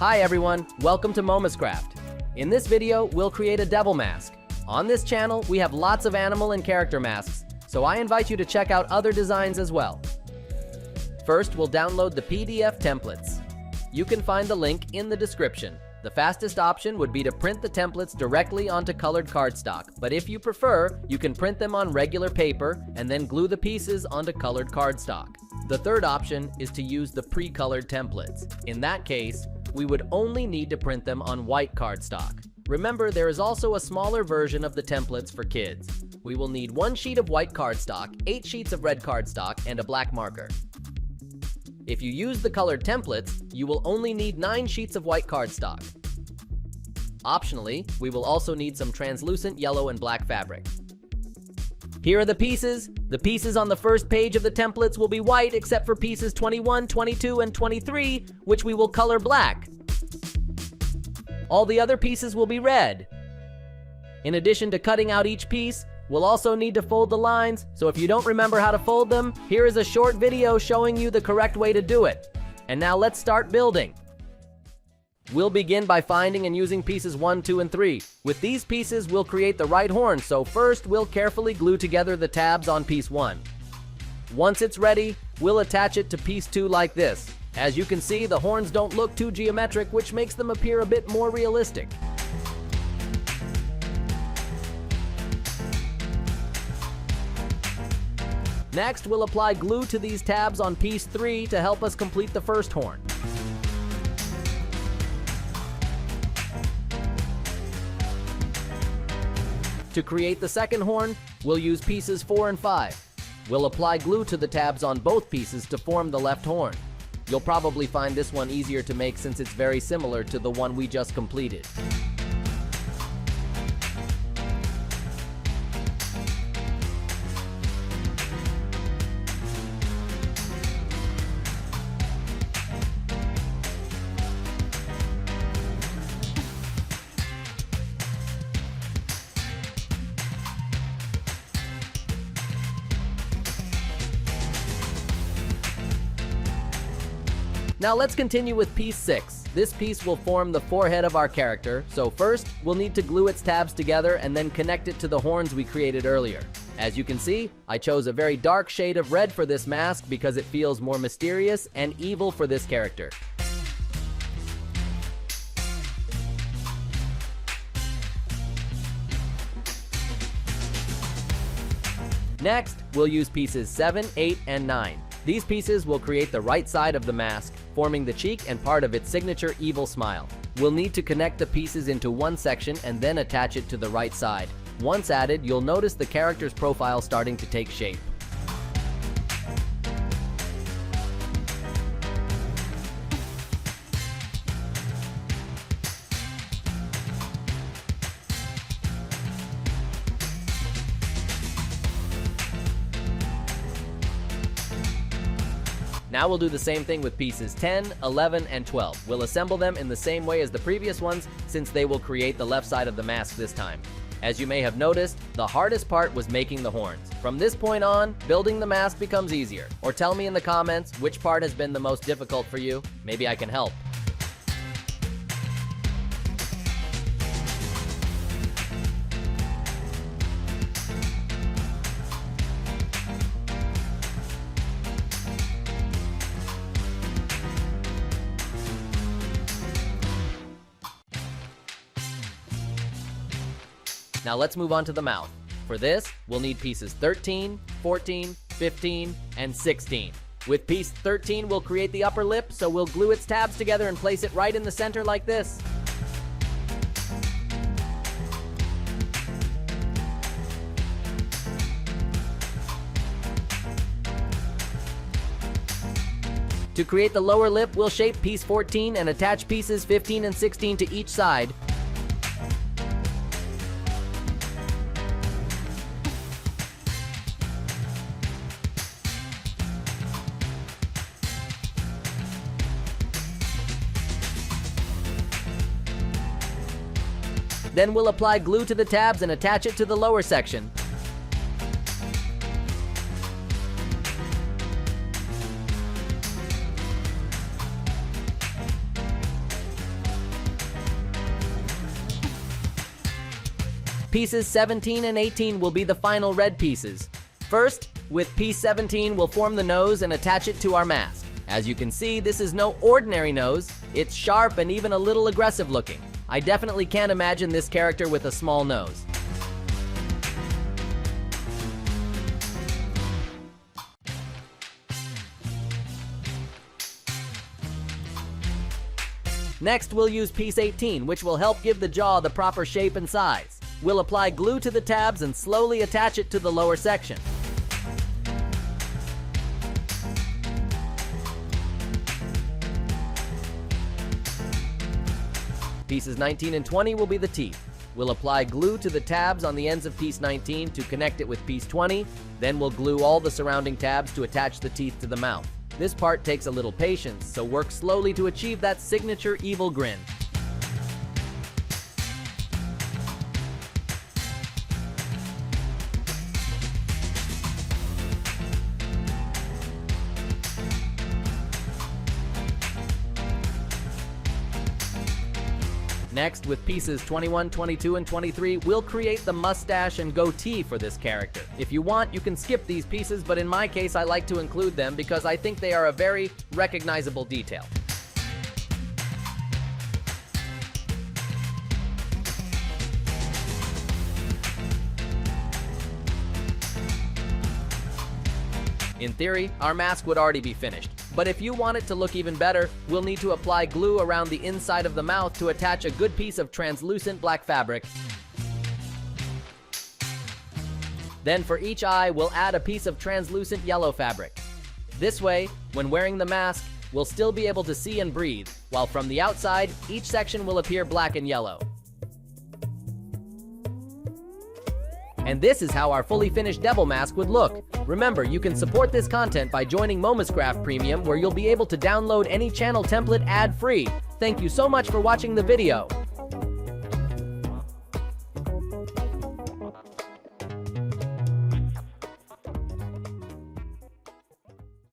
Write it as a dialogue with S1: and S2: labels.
S1: Hi everyone, welcome to Momuscraft. In this video, we'll create a devil mask. On this channel, we have lots of animal and character masks, so I invite you to check out other designs as well. First, we'll download the PDF templates. You can find the link in the description. The fastest option would be to print the templates directly onto colored cardstock, but if you prefer, you can print them on regular paper and then glue the pieces onto colored cardstock. The third option is to use the pre-colored templates. In that case, we would only need to print them on white cardstock. Remember, there is also a smaller version of the templates for kids. We will need 1 sheet of white cardstock, 8 sheets of red cardstock, and a black marker. If you use the colored templates, you will only need 9 sheets of white cardstock. Optionally, we will also need some translucent yellow and black fabric. Here are the pieces. The pieces on the first page of the templates will be white except for pieces 21, 22, and 23, which we will color black. All the other pieces will be red. In addition to cutting out each piece, we'll also need to fold the lines, so if you don't remember how to fold them, here is a short video showing you the correct way to do it. And now let's start building. We'll begin by finding and using pieces 1, 2, and 3. With these pieces, we'll create the right horn, so first we'll carefully glue together the tabs on piece 1. Once it's ready, we'll attach it to piece 2 like this. As you can see, the horns don't look too geometric, which makes them appear a bit more realistic. Next, we'll apply glue to these tabs on piece 3 to help us complete the first horn. To create the second horn, we'll use pieces 4 and 5. We'll apply glue to the tabs on both pieces to form the left horn. You'll probably find this one easier to make since it's very similar to the one we just completed. Now let's continue with piece 6. This piece will form the forehead of our character, so first, we'll need to glue its tabs together and then connect it to the horns we created earlier. As you can see, I chose a very dark shade of red for this mask because it feels more mysterious and evil for this character. Next, we'll use pieces 7, 8, and 9. These pieces will create the right side of the mask, forming the cheek and part of its signature evil smile. We'll need to connect the pieces into one section and then attach it to the right side. Once added, you'll notice the character's profile starting to take shape. Now we'll do the same thing with pieces 10, 11, and 12. We'll assemble them in the same way as the previous ones since they will create the left side of the mask this time. As you may have noticed, the hardest part was making the horns. From this point on, building the mask becomes easier. Or tell me in the comments which part has been the most difficult for you. Maybe I can help. Now let's move on to the mouth. For this, we'll need pieces 13, 14, 15, and 16. With piece 13, we'll create the upper lip, so we'll glue its tabs together and place it right in the center like this. To create the lower lip, we'll shape piece 14 and attach pieces 15 and 16 to each side. Then we'll apply glue to the tabs and attach it to the lower section. Pieces 17 and 18 will be the final red pieces. First, with piece 17, we'll form the nose and attach it to our mask. As you can see, this is no ordinary nose. It's sharp and even a little aggressive looking. I definitely can't imagine this character with a small nose. Next, we'll use piece 18, which will help give the jaw the proper shape and size. We'll apply glue to the tabs and slowly attach it to the lower section. Pieces 19 and 20 will be the teeth. We'll apply glue to the tabs on the ends of piece 19 to connect it with piece 20. Then we'll glue all the surrounding tabs to attach the teeth to the mouth. This part takes a little patience, so work slowly to achieve that signature evil grin. Next, with pieces 21, 22, and 23, we'll create the mustache and goatee for this character. If you want, you can skip these pieces, but in my case, I like to include them because I think they are a very recognizable detail. In theory, our mask would already be finished. But if you want it to look even better, we'll need to apply glue around the inside of the mouth to attach a good piece of translucent black fabric. Then for each eye, we'll add a piece of translucent yellow fabric. This way, when wearing the mask, we'll still be able to see and breathe, while from the outside, each section will appear black and yellow. And this is how our fully finished devil mask would look. Remember, you can support this content by joining Momuscraft Premium, where you'll be able to download any channel template ad-free. Thank you so much for watching the video.